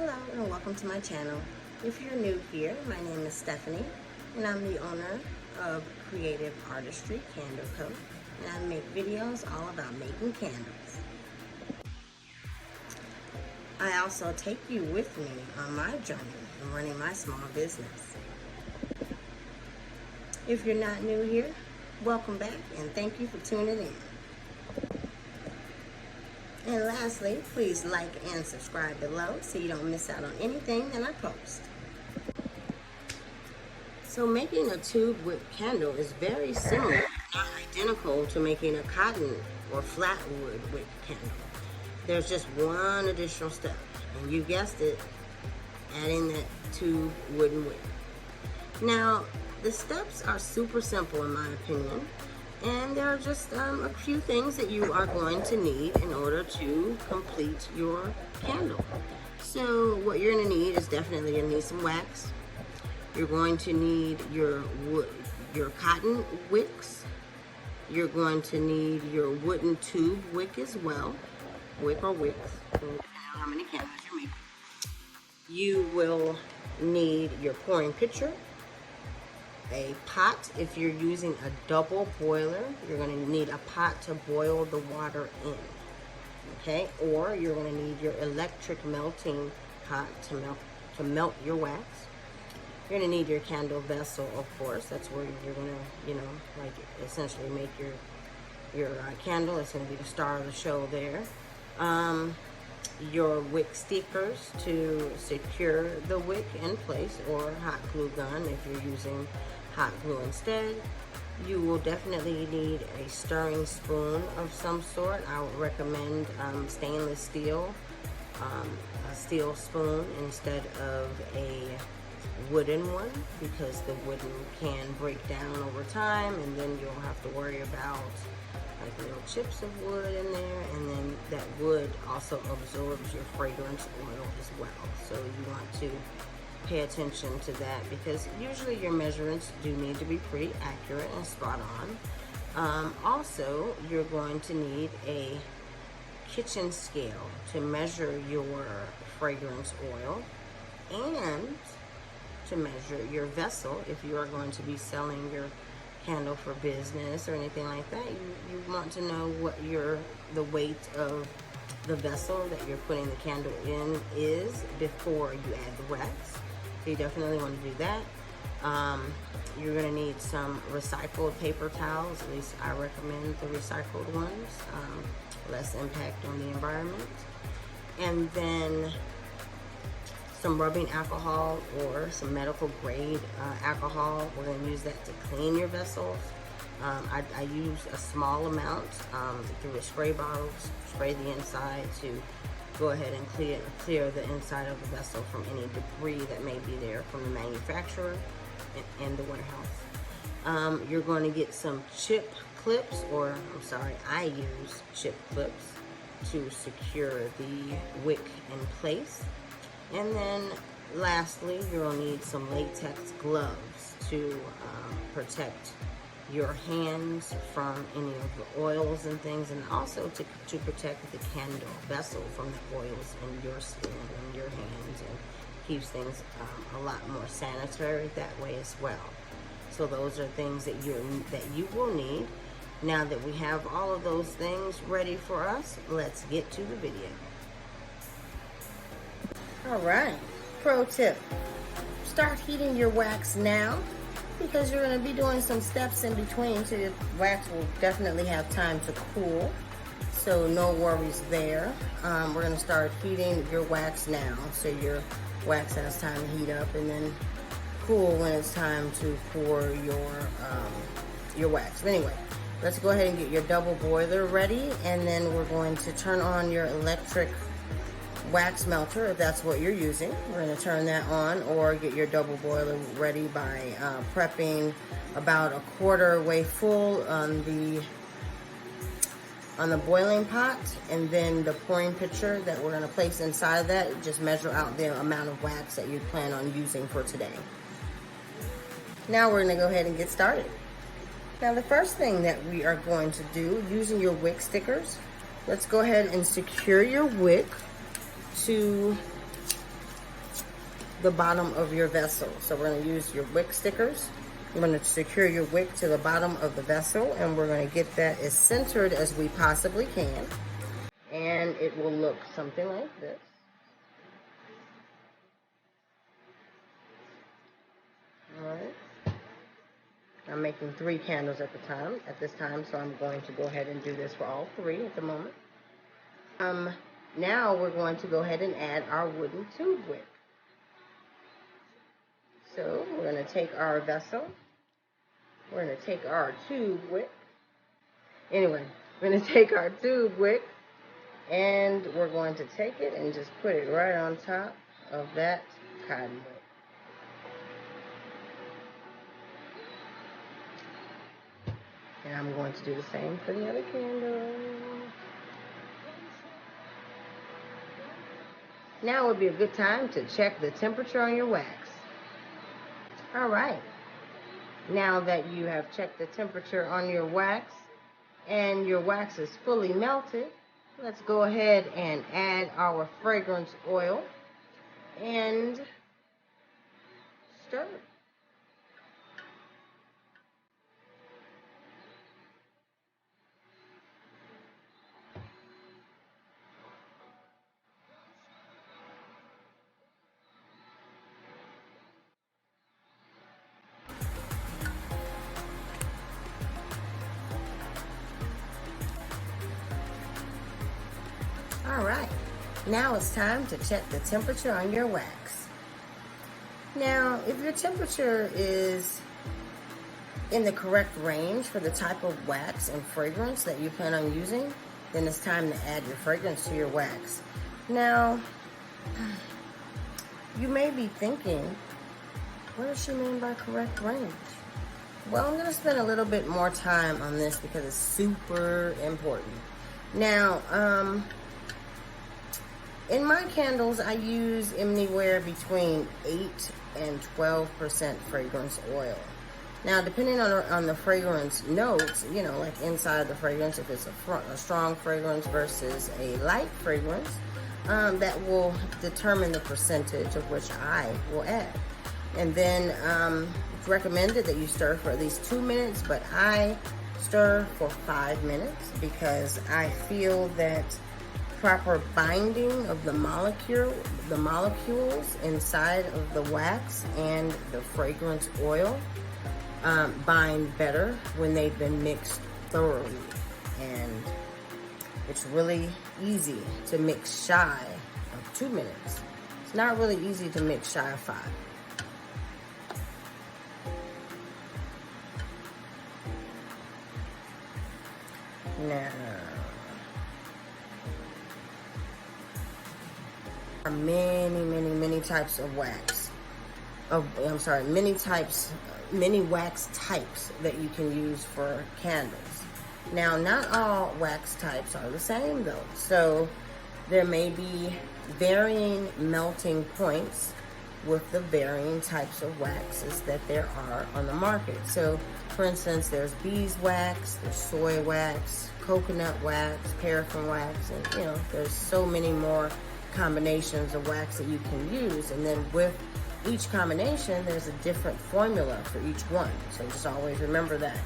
Hello and welcome to my channel. If you're new here, my name is Stephanie and I'm the owner of Creative Artistry Candle Co. And I make videos all about making candles. I also take you with me on my journey in running my small business. If you're not new here, welcome back and thank you for tuning in. And lastly, please like and subscribe below so you don't miss out on anything that I post. So making a tube wick candle is very similar, not identical, to making a cotton or flat wood wick candle. There's just one additional step, and you guessed it, adding that tube wooden wick. Now, the steps are super simple in my opinion. And there are just a few things that you are going to need in order to complete your candle. So what you're going to need is definitely going to need some wax. You're going to need your cotton wicks. You're going to need your wooden tube wick as well. Wick or wicks, depending on how many candles you're making. You will need your pouring pitcher. A pot. If you're using a double boiler, you're going to need a pot to boil the water in, okay? Or you're going to need your electric melting pot to melt your wax. You're going to need your candle vessel, of course. That's where you're going to, like essentially make your candle. It's going to be the star of the show there. Your wick stickers to secure the wick in place, or hot glue gun if you're using hot glue instead. You will definitely need a stirring spoon of some sort. I would recommend stainless steel, a steel spoon instead of a wooden one, because the wooden can break down over time and then you'll have to worry about like little chips of wood in there, and then that wood also absorbs your fragrance oil as well. So you want to pay attention to that, because usually your measurements do need to be pretty accurate and spot on. Also, you're going to need a kitchen scale to measure your fragrance oil and to measure your vessel. If you are going to be selling your candle for business or anything like that, you want to know what the weight of the vessel that you're putting the candle in is before you add the wax. So you definitely want to do that. You're going to need some recycled paper towels. At least I recommend the recycled ones. Less impact on the environment. And then some rubbing alcohol or some medical grade alcohol. We're going to use that to clean your vessels. I use a small amount through a spray bottle, spray the inside to go ahead and clear the inside of the vessel from any debris that may be there from the manufacturer and the warehouse. You're going to get some chip clips, or I'm sorry, I use chip clips to secure the wick in place. And then lastly, you'll need some latex gloves to protect your hands from any of the oils and things, and also to protect the candle vessel from the oils in your skin and your hands, and keeps things a lot more sanitary that way as well. So those are things that you will need. Now that we have all of those things ready for us, let's get to the video. Alright, pro tip, start heating your wax now, because you're going to be doing some steps in between, so your wax will definitely have time to cool, so no worries there. We're going to start heating your wax now, so your wax has time to heat up and then cool when it's time to pour your wax. But anyway, let's go ahead and get your double boiler ready, and then we're going to turn on your electric wax melter if that's what you're using. We're going to turn that on, or get your double boiler ready by prepping about a quarter way full on the boiling pot, and then the pouring pitcher that we're going to place inside of that. Just measure out the amount of wax that you plan on using for today. Now we're going to go ahead and get started. Now the first thing that we are going to do, using your wick stickers, let's go ahead and secure your wick to the bottom of your vessel. So we're going to use your wick stickers. You're going to secure your wick to the bottom of the vessel, and we're going to get that as centered as we possibly can. And it will look something like this. All right. I'm making 3 candles at this time, so I'm going to go ahead and do this for all 3 at the moment. Now we're going to go ahead and add our wooden tube wick. So we're going to take our vessel. We're going to take our tube wick. Anyway, we're going to take our tube wick, and we're going to take it and just put it right on top of that cotton wick. And I'm going to do the same for the other candle. Now would be a good time to check the temperature on your wax. All right. Now that you have checked the temperature on your wax and your wax is fully melted, let's go ahead and add our fragrance oil and stir. All right, now it's time to check the temperature on your wax. Now, if your temperature is in the correct range for the type of wax and fragrance that you plan on using, then it's time to add your fragrance to your wax. Now, you may be thinking, what does she mean by correct range? Well, I'm going to spend a little bit more time on this because it's super important. Now, in my candles, I use anywhere between 8 and 12% fragrance oil. Now, depending on the fragrance notes, you know, like inside the fragrance, if it's a strong fragrance versus a light fragrance, that will determine the percentage of which I will add. And then it's recommended that you stir for at least 2 minutes, but I stir for 5 minutes because I feel that proper binding of the molecules inside of the wax and the fragrance oil bind better when they've been mixed thoroughly. And it's really easy to mix shy of 2 minutes. It's not really easy to mix shy of 5. Now, there are many types of wax. Many wax types that you can use for candles. Now, not all wax types are the same though. So there may be varying melting points with the varying types of waxes that there are on the market. So for instance, there's beeswax, there's soy wax, coconut wax, paraffin wax, and you know, there's so many more combinations of wax that you can use. And then with each combination, there's a different formula for each one. So just always remember that.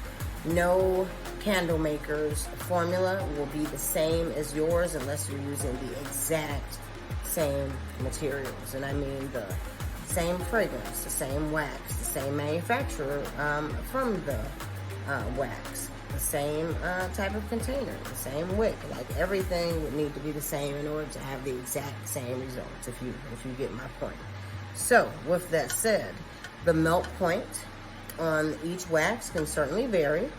No candle maker's formula will be the same as yours unless you're using the exact same materials. And I mean the same fragrance, the same wax, the same manufacturer from the wax, the same type of container, the same wick. Like everything would need to be the same in order to have the exact same results, if you get my point. So with that said, the melt point on each wax can certainly vary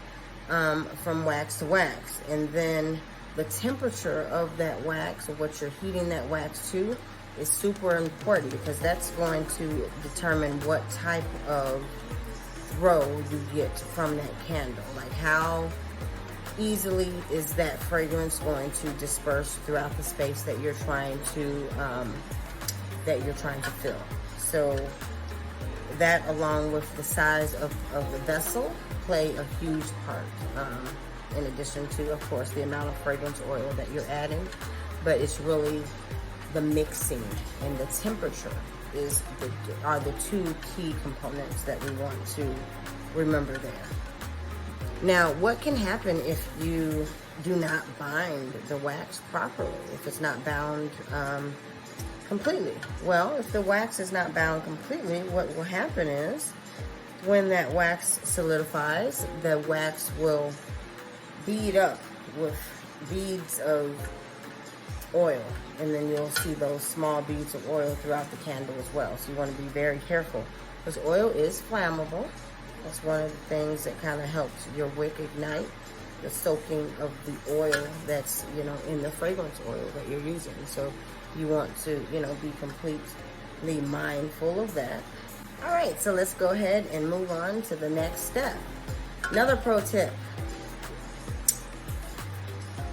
from wax to wax, and then the temperature of that wax, or what you're heating that wax to, is super important because that's going to determine what type of throw you get from that candle. Like how easily is that fragrance going to disperse throughout the space that you're trying to fill. So that, along with the size of the vessel, play a huge part, in addition to, of course, the amount of fragrance oil that you're adding. But it's really the mixing and the temperature are the two key components that we want to remember there. Now, what can happen if you do not bind the wax properly, if it's not bound completely? Well, if the wax is not bound completely, what will happen is when that wax solidifies, the wax will bead up with beads of oil, and then you'll see those small beads of oil throughout the candle as well. So you want to be very careful, because oil is flammable. That's one of the things that kind of helps your wick ignite, the soaking of the oil that's, you know, in the fragrance oil that you're using. So you want to, you know, be completely mindful of that. All right, so let's go ahead and move on to the next step. Another pro tip.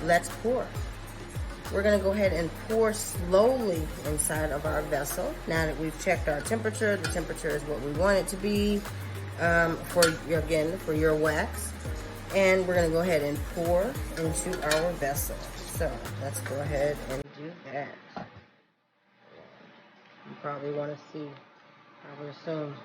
Let's pour. We're going to go ahead and pour slowly inside of our vessel. Now that we've checked our temperature, the temperature is what we want it to be for your wax. And we're going to go ahead and pour into our vessel. So let's go ahead and do that. You probably want to see, I would assume.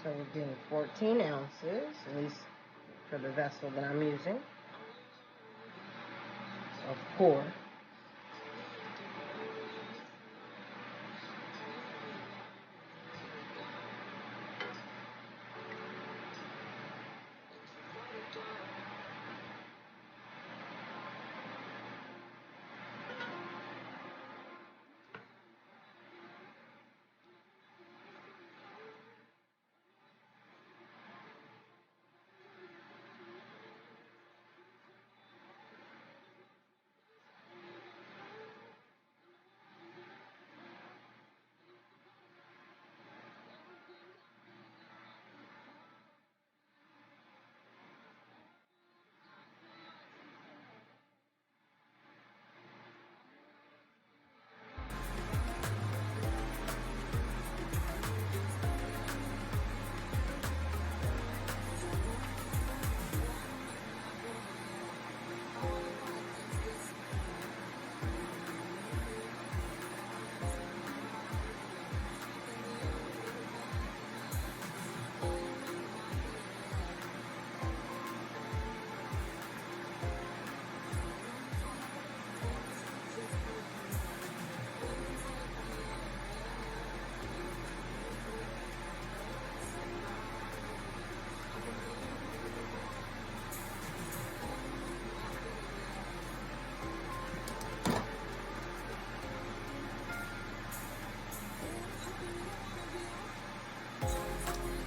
So we're getting 14 ounces, at least for the vessel that I'm using, of pour.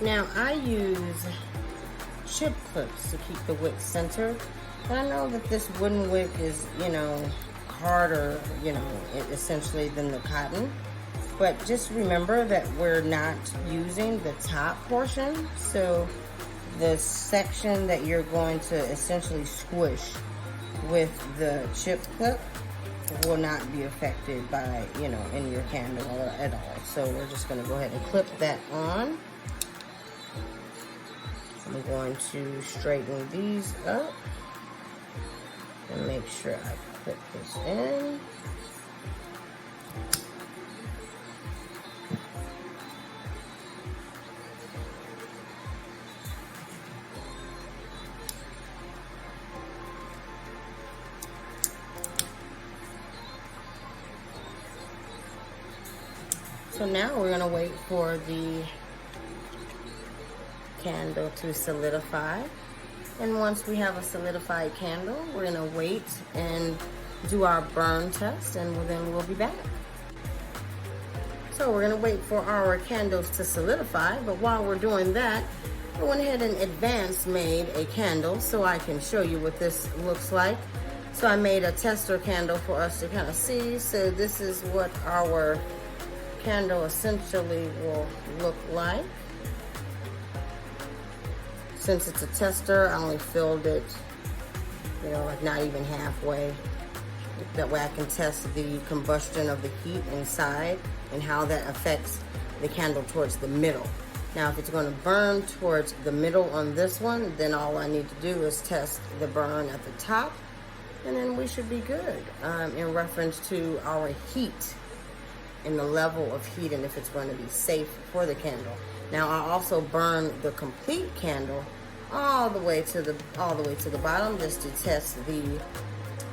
Now I use chip clips to keep the wick centered. And I know that this wooden wick is, you know, harder, you know, essentially than the cotton. But just remember that we're not using the top portion. So the section that you're going to essentially squish with the chip clip will not be affected by, you know, in your candle at all. So we're just going to go ahead and clip that on. I'm going to straighten these up and make sure I put this in. So now we're gonna wait for the candle to solidify. And once we have a solidified candle, we're gonna wait and do our burn test, and then we'll be back. So we're gonna wait for our candles to solidify, but while we're doing that, I went ahead and advanced made a candle so I can show you what this looks like. So I made a tester candle for us to kind of see. So this is what our candle essentially will look like. Since it's a tester, I only filled it, like not even halfway. That way I can test the combustion of the heat inside and how that affects the candle towards the middle. Now, if it's going to burn towards the middle on this one, then all I need to do is test the burn at the top, and then we should be good in reference to our heat and the level of heat and if it's going to be safe for the candle. Now, I also burn the complete candle all the way to the bottom just to test the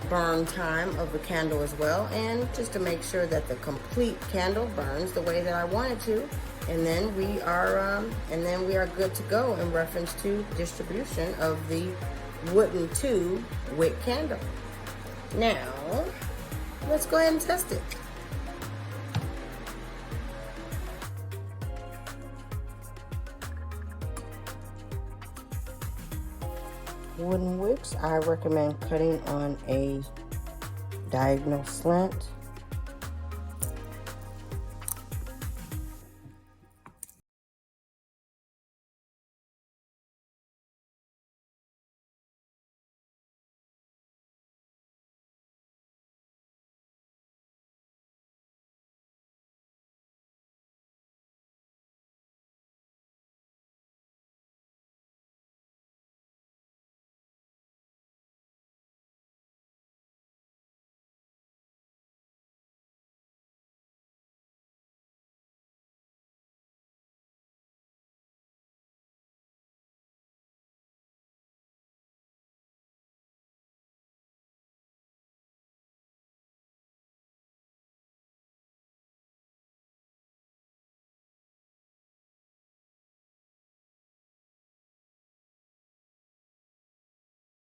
burn time of the candle as well, and just to make sure that the complete candle burns the way that I want it to, and then we are good to go in reference to distribution of the wooden tube wick candle. Now let's go ahead and test it. Wooden wicks, I recommend cutting on a diagonal slant.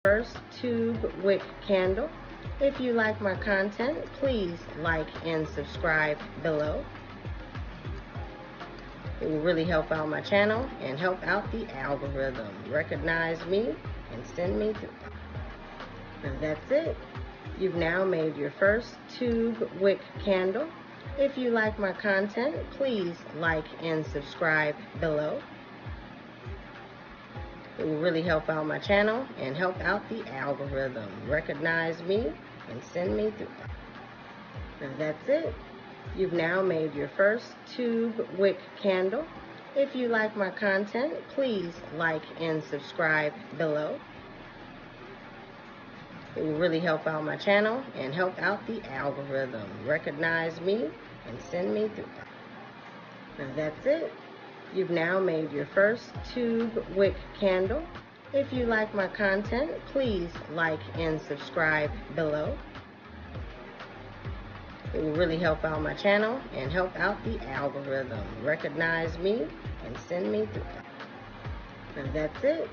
First tube wick candle. If you like my content, please like and subscribe below. It will really help out my channel and help out the algorithm. Recognize me and send me through. And that's it. You've now made your first tube wick candle. If you like my content, please like and subscribe below. It will really help out my channel and help out the algorithm. Recognize me and send me through. And that's it. You've now made your first tube wick candle. If you like my content, please like and subscribe below. It will really help out my channel and help out the algorithm. Recognize me and send me through. And that's it. You've now made your first tube wick candle. If you like my content, please like and subscribe below. It will really help out my channel and help out the algorithm. Recognize me and send me through. And that's it.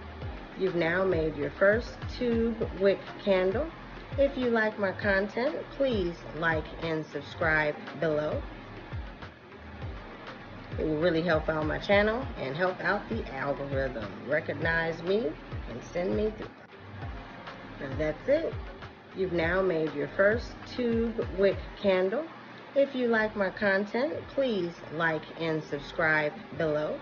You've now made your first tube wick candle. If you like my content, please like and subscribe below. It will really help out my channel and help out the algorithm. Recognize me and send me through. And that's it. You've now made your first tube wick candle. If you like my content, please like and subscribe below.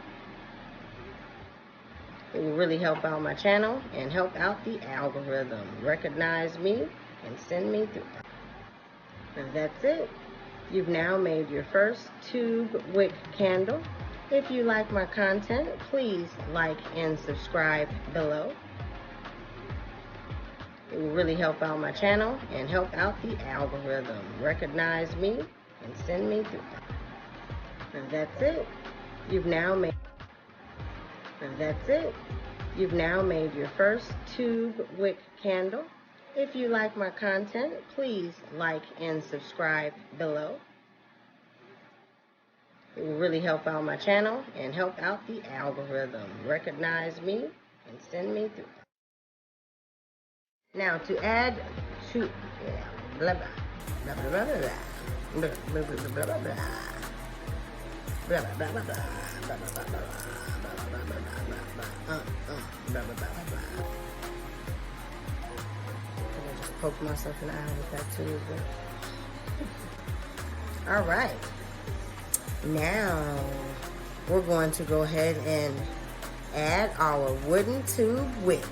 It will really help out my channel and help out the algorithm. Recognize me and send me through. And that's it. You've now made your first tube wick candle. If you like my content, please like and subscribe below. It will really help out my channel and help out the algorithm. Recognize me and send me through. And that's it. You've now made your first tube wick candle. If you like my content, please like and subscribe below. It will really help out my channel and help out the algorithm. Recognize me and send me through. Now to add to blah blah blah blah blah blah blah blah blah blah blah blah blah. I just poke myself in the eye with that too. All right. Now we're going to go ahead and add our wooden tube wick.